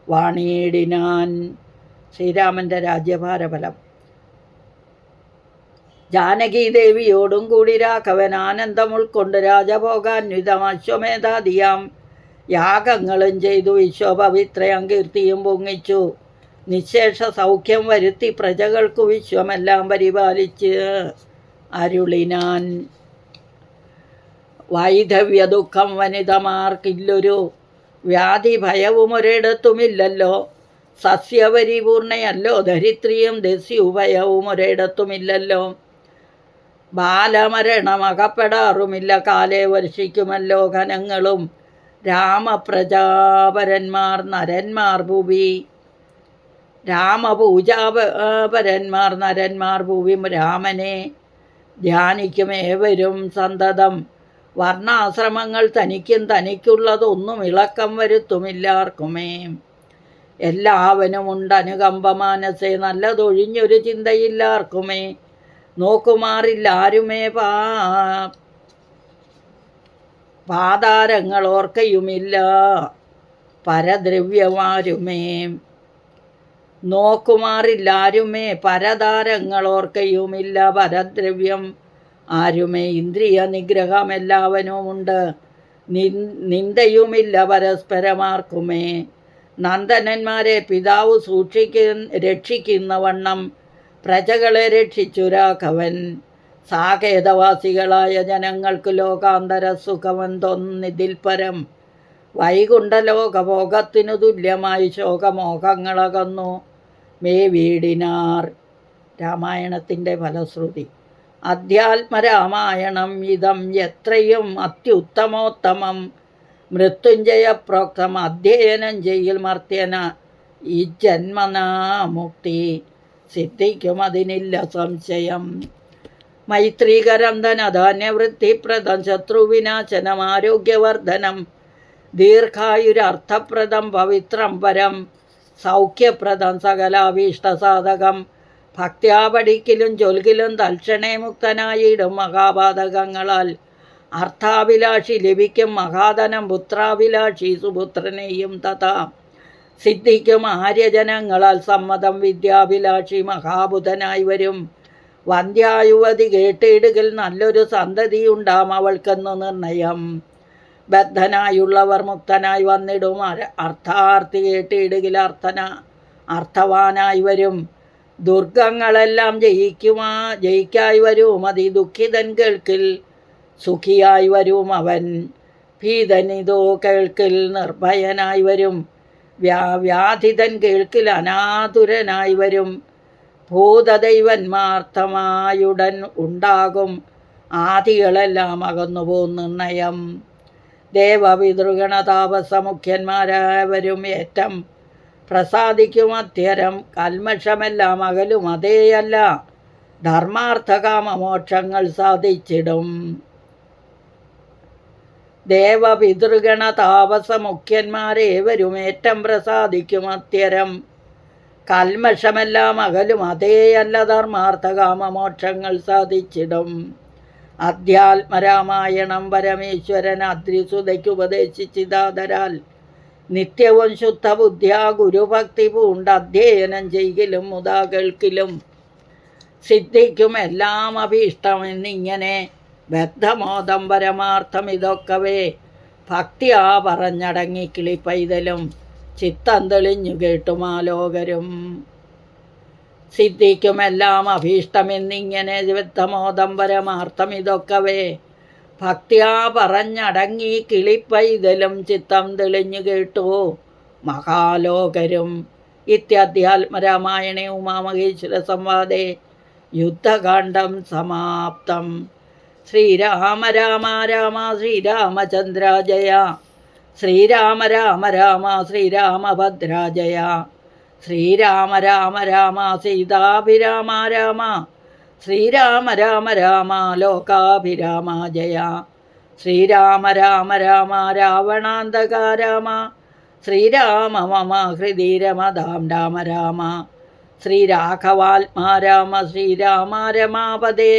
വാണിയിടിനാൻ. ശ്രീരാമൻ്റെ രാജ്യഭാരഫലം. ജാനകീദേവിയോടും കൂടി രാഘവൻ ആനന്ദം ഉൾക്കൊണ്ട് രാജഭോഗാന്വിതം അശ്വമേധാദിയാം യാഗങ്ങളും ചെയ്തു വിശ്വപവിത്രയം കീർത്തിയും പൊങ്ങിച്ചു. നിശേഷ സൗഖ്യം വരുത്തി പ്രജകൾക്കു വിശ്വമെല്ലാം പരിപാലിച്ച് അരുളിനാൻ. വൈധവ്യ ദുഃഖം വനിതമാർക്കില്ലൊരു വ്യാധി ഭയവും ഒരിടത്തുമില്ലല്ലോ. സസ്യപരിപൂർണയല്ലോ ധരിത്രിയും ദസ്യുഭയവും ഒരിടത്തുമില്ലല്ലോ. ബാലമരണമകപ്പെടാറുമില്ല കാലേ വർഷിക്കുമല്ലോ ഘനങ്ങളും. രാമപ്രജാപരന്മാർ നരന്മാർ ഭൂവി നരന്മാർ ഭൂവി രാമനെ ധ്യാനിക്കും ഏവരും സന്തതം. വർണ്ണാശ്രമങ്ങൾ തനിക്കുള്ളതൊന്നും ഇളക്കം വരുത്തുമില്ലാർക്കുമേ. എല്ലാവനുമുണ്ട് അനുകമ്പ മാനസേ, നല്ലതൊഴിഞ്ഞൊരു ചിന്തയില്ലാർക്കുമേ. നോക്കുമാറില്ല ആരുമേ പാതാരങ്ങൾ ഓർക്കയുമില്ല പരദ്രവ്യമാരുമേ. നോക്കുമാറില്ലാരുമേ പരതാരങ്ങൾ ഓർക്കയുമില്ല പരദ്രവ്യം ആരുമേ. ഇന്ദ്രിയ നിഗ്രഹം എല്ലാവനുമുണ്ട്, നിന്ദയുമില്ല പരസ്പരമാർക്കുമേ. നന്ദനന്മാരെ പിതാവ് രക്ഷിക്കുന്ന വണ്ണം പ്രജകളെ രക്ഷിച്ചു രാഘവൻ. സാകേതവാസികളായ ജനങ്ങൾക്ക് ലോകാന്തര സുഖമെന്തൊന്നിതിൽ പരം. വൈകുണ്ഠലോകഭോഗത്തിനു തുല്യമായി ശോകമോഹങ്ങളകന്നു വീടിനാർ. രാമായണത്തിൻ്റെ ഫലശ്രുതി. അധ്യാത്മരാമായണം ഇതം എത്രയും അത്യുത്തമോത്തമം. മൃത്യുഞ്ജയ പ്രോക്തം അധ്യയനം ചെയ്യൽ മർത്യന ഈ ജന്മനാ മുക്തി സിദ്ധിക്കും, അതിനില്ല സംശയം. മൈത്രീകരം ധനധാന്യവൃത്തിപ്രദം ശത്രുവിനാശനം ആരോഗ്യവർദ്ധനം ദീർഘായുരർത്ഥപ്രദം പവിത്രം പരം സൗഖ്യപ്രദം സകലാഭീഷ്ടസാധകം. ഭക്ത്യാ പഠിക്കലും ചൊൽകിലും തൽക്ഷണേ മുക്തനായിടും മഹാപാതകങ്ങളാൽ. അർത്ഥാഭിലാഷി ലഭിക്കും മഹാധനം പുത്രാഭിലാഷി സുപുത്രനെയും തഥാ. സിദ്ധിക്കും ആര്യജനങ്ങളാൽ സമ്മതം വിദ്യാഭിലാഷി മഹാബുധനായി വരും. വന്ധ്യായുവതി കേട്ടിടുകിൽ നല്ലൊരു സന്തതിയുണ്ടാം അവൾക്കെന്നു നിർണയം. ബദ്ധനായുള്ളവർ മുക്തനായി വന്നിടും. അർത്ഥാർത്ഥി കേട്ടിടുകിൽ അർത്ഥവാനായി വരും. ദുർഗങ്ങളെല്ലാം ജയിക്കായി വരും. അതി ദുഃഖിതൻ കേൾക്കിൽ സുഖിയായി വരും അവൻ. ഭീതനിതോ കേൾക്കിൽ നിർഭയനായി വരും. വ്യാധിതൻ കേൾക്കിൽ അനാതുരനായി വരും. ഭൂതദൈവന്മാർത്ഥമായുടൻ ഉണ്ടാകും. ആദികളെല്ലാം അകന്നുപോകും നിർണയം. ദേവപിതൃഗണതാപസമുഖ്യന്മാരായവരും ഏറ്റം പ്രസാദിക്കും അത്യരം. കൽമഷമെല്ലാം അകലും അതേയല്ല ധർമാർത്ഥകാമമോക്ഷങ്ങൾ സാധിച്ചിടും. ദേവപിതൃഗണതാപസമുഖ്യന്മാരേവരും ഏറ്റം പ്രസാദിക്കും അത്യരം. കൽമഷമെല്ലാം അകലും അതേയല്ല ധർമാർത്ഥകാമമോക്ഷങ്ങൾ സാധിച്ചിടും. അധ്യാത്മരാമായണം പരമേശ്വരൻ അദ്രിസുതയ്ക്ക് ഉപദേശിച്ചിതാതരാൽ നിത്യവും ശുദ്ധബുദ്ധ്യാ ഗുരുഭക്തി പൂണ്ട് അധ്യയനം ചെയ്യലും മുതാ കേൾക്കിലും സിദ്ധിക്കും എല്ലാം അഭീഷ്ടമെന്നിങ്ങനെ ബദ്ധമോദം പരമാർത്ഥം ഇതൊക്കവേ. ഭക്തിയാ പറഞ്ഞടങ്ങി കിളിപ്പൈതലും ചിത്തം തെളിഞ്ഞു കേട്ടുമാലോകരും. സിദ്ധിക്കും എല്ലാം അഭീഷ്ടമെന്നിങ്ങനെ ബദ്ധമോദം പരമാർത്ഥം ഇതൊക്കവേ. ഭക്തിയാ പറഞ്ഞടങ്ങി കിളിപ്പൈതലും ചിത്തം തെളിഞ്ഞു കേട്ടു മഹാലോകരും. ഇത്യാധ്യാത്മരാമായണേ ഉമാമഹേശ്വര സംവാദേ യുദ്ധകാണ്ഡം സമാപ്തം. ശ്രീരാമ രാമ രാമ ശ്രീരാമചന്ദ്ര ജയ. ശ്രീരാമ രാമ രാമ ശ്രീരാമഭദ്ര ജയ. ശ്രീരാമ രാമ രാമ സീതാഭിരാമ രാമ. ശ്രീരാമ രാമ രാമ ലോകാഭിരാമ ജയ. ശ്രീരാമ രാമ രാമ രാവണാന്തക രാമ. ശ്രീരാമ മമ ഹൃദി രമതാം രാമ രാമ. ശ്രീരാഘവാത്മാ രാമ ശ്രീരാമ രമാപദേ.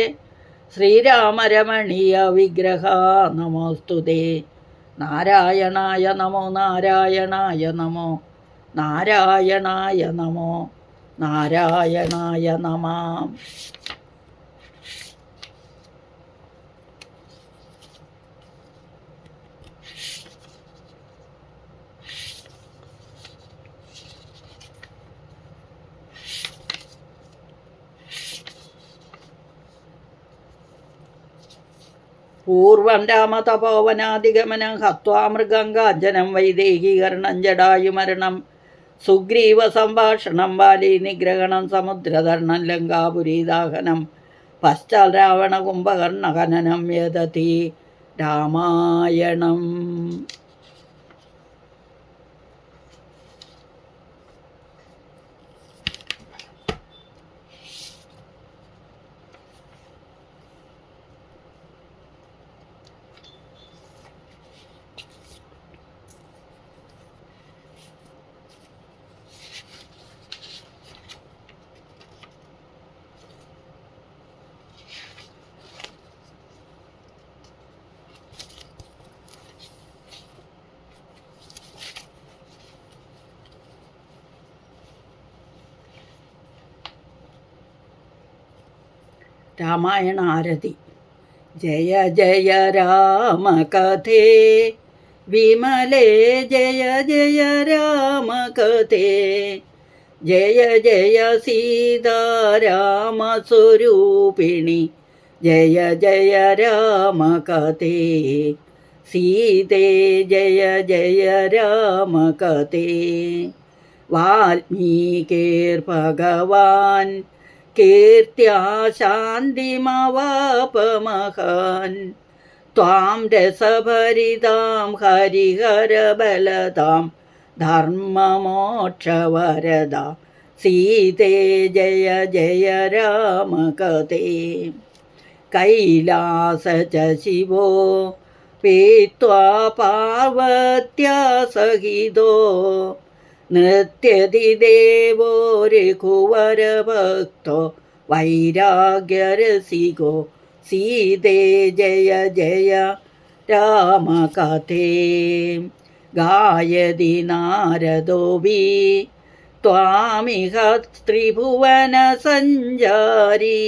ശ്രീരാമ രമണീയ വിഗ്രഹ നമോസ്തുതേ. നാരായണായ നമോ നാരായണായ നമോ നാരായണായ നമോ നാരായണായ നമഃ. പൂർവം രാമതപോവനാധിഗമനം ഹത്വാ മൃഗം കാഞ്ചനം വൈദേഹീകരണം ജടായുമരണം സുഗ്രീവ സംഭാഷണം വാലി നിഗ്രഹണം സമുദ്രതർണം ലങ്കാപുരീദാഹനം പശ്ചാൽ രാവണ കുംഭകർണഹനനം യദതി രാമായണം. രാമായണ ആരതി. ജയ ജയ രാമ കഥേ വിമലേ, ജയ ജയ രാമ കഥേ, ജയ ജയ സീതാരാമ സ്വരൂപിണി, ജയ ജയ രാമ കഥേ, സീതേ ജയ ജയ രാമ കഥേ. വാൽമീകേർ ഭഗവാൻ കീർത്തിയാ ശാന്തിമവാപമഹാൻ, ത്വാം രസഭരിതാം ഹരിഹരബലതാം ധർമ്മമോക്ഷവരദ, സീതേ ജയ ജയ രാമ കഥേ. കൈലാസ ശിവോ പീത്വാ പാർവത്യാ സഹിതോ, നൃത്യതി ദേവോ രഘുവരഭക്തോ വൈരാഗ്യരസികോ, സീതേ ജയ ജയ രാമ കഥേ. ഗായതി നാരദോപി ത്വാമിഹ ത്രിഭുവന സഞ്ചാരി,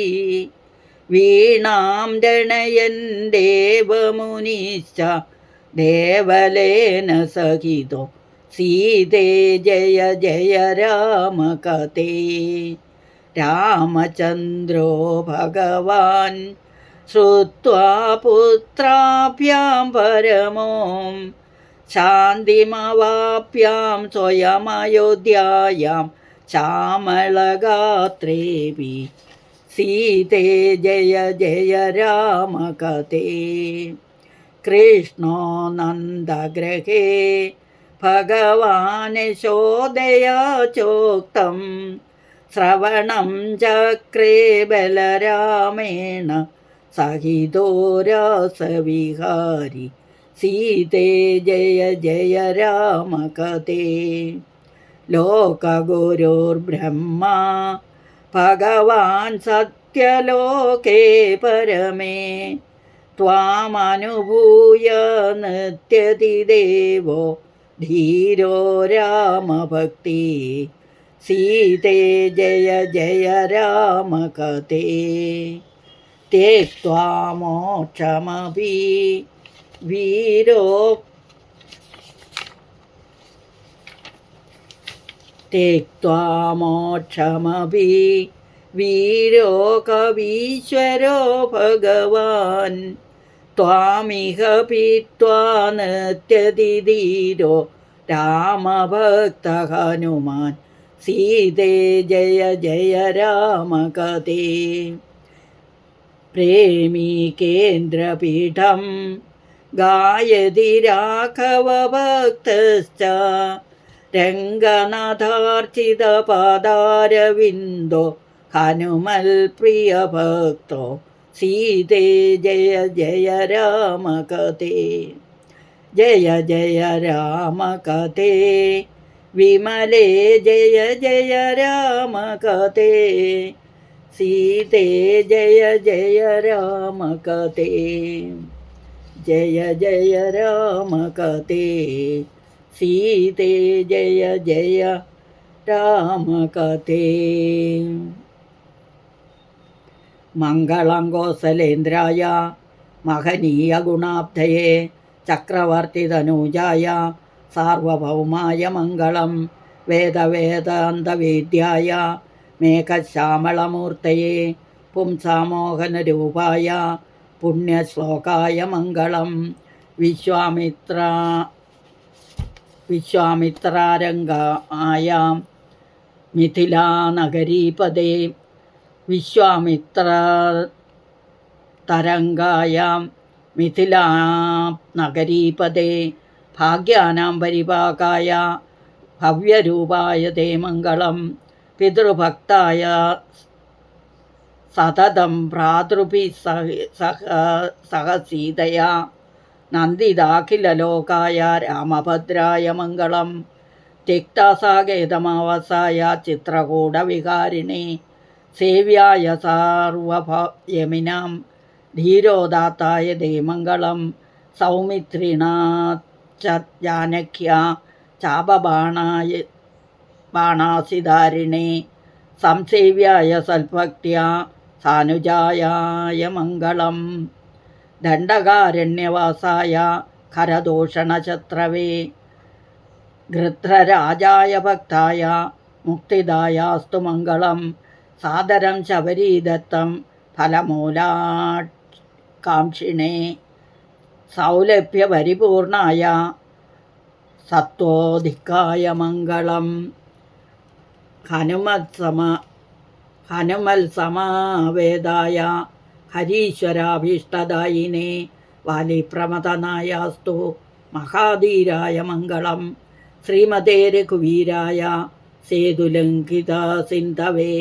വീണാം രണയൻ ദേവമുനിശ്ച ദേവലേന സഹിതോ, സീതേ ജയ ജയ രാമ കഥേ. രാമചന്ദ്രോ ഭഗവാൻ ശ്രുത്വാ പുത്രാഭ്യാം പരമോ, ശാന്തിമവാപ്യാം സ്വയമയോധ്യായാം ശ്യാമളഗാത്രേപി, സീതേ ജയ ജയ രാമ കഥേ. കൃഷ്ണോ നന്ദഗ്രഹേ ഭഗവാൻ യശോദയാ ചോക്തം, ശ്രവണം ചക്രേ ബലരാമേണ സഹിതോ രാസവിഹാരി, സീതേ ജയ ജയ രാമ കഥേ. ലോകഗുരുർബ്രഹ്മാ ഭഗവാൻ സത്യലോകേ പരമേ, ത്വാമനുഭൂയ നൃത്യതി ദേവോ ധീരോ രാമഭക്തി, സീതേ ജയ ജയ രാമ കഥേ. ത്യക്ത്വാ മോക്ഷമപി വീരോ, ത്യക്ത്വാ മോക്ഷമപി വീരോ കവീശ്വരോ ഭഗവാൻ, ത്വാമിഹ പീത്വാ നൃത്യതി ധീരോ രാമഭക്ത ഹനുമാൻ, സീതേ ജയ ജയ രാമ കഥേ. പ്രേമീ കേന്ദ്രപീഠം ഗായതി രാഘവഭക്തശ്ച, രംഗനാഥാർച്ചിതപാദാരവിന്ദോ ഹനുമൽ പ്രിയഭക്തോ, സീതേ ജയ ജയ രാമ കഥേ. ജയ ജയ രാമ കഥേ വിമലേ, ജയ ജയ രാമ കഥേ, സീതേ ജയ ജയ രാമ കഥേ. ജയ ജയ രാമ കഥേ, സീതേ ജയ ജയ രാമ കഥേ. മംഗളം കോസലേന്ദ്രായ മഹനീയ ഗുണാബ്ധയേ, ചക്രവർത്തിതനൂജായ സാർവഭൗമായ മംഗളം. വേദവേദാന്തവേദ്യായ മേഘശ്യാമളമൂർത്തയേ, പുംസാമോഹനരൂപായ പുണ്യശ്ലോകായ മംഗളം. വിശ്വാമിത്രാരംഗായ മിഥിലാനഗരീപദേ, വിശ്വാമിത്രതരംഗായ മിഥിലാനഗരീപദേ, ഭാഗ്യാനാം പരിപാകായ ഭവ്യരൂപായ തേ മംഗളം. പിതൃഭക്തായ സതതം ഭ്രാതൃഭി സഹ സീതയാ, നന്ദിതാഖിലലോകായ രാമഭദ്രായ മംഗളം. തിക്തസാകേതമാവസായ ചിത്രകൂടവിഹാരിണേ, സേവ്യായ സാർവഭയമിനാം ധീരോദാത്തായ തേ മംഗളം. സൗമിത്രിണാ ച ജാനക്യാ ചാപബാണാസിധാരിണേ, സംസേവ്യായ സൽഭക്ത്യാ സാനുജായായ മംഗളം. ദണ്ഡകാരണ്യവാസായ ഖരദൂഷണശത്രവേ ഗൃധ്രരാജായ ഭക്തായ മുക്തിദായാസ്തു മംഗളം. സാദരം ശബരീദത്തം ഫലമൂലാകാംക്ഷിണേ സൗലഭ്യപരിപൂർണായ സത്വോധികായ മംഗളം. ഹനുമത്സമാവേദായ ഹരീശ്വരാഭീഷ്ടദായിനേ വാലിപ്രമദനായാസ്തു മഹാധീരായ മംഗളം. ശ്രീമതേ രഘുവീരായ സേതുലംഘിത സിന്ധവേ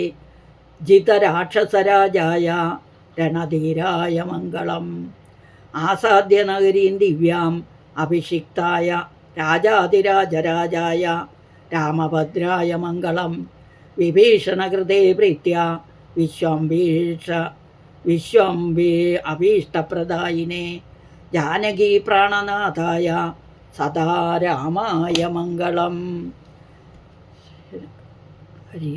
ജിതരാക്ഷസരാജായ രണധീരായ മംഗളം. ആസാദ്യനഗരീം ദിവ്യാം അഭിഷിക്തായ രാജാതിരാജരാജായ രാമഭദ്രായ മംഗളം. വിഭീഷണകൃതേ പ്രീത്യ വിശ്വംഭീ അഭീഷ്ടപ്രദായിനേ ജാനകീ പ്രാണനാഥായ സദാ രാമായ മംഗളം. ഹരി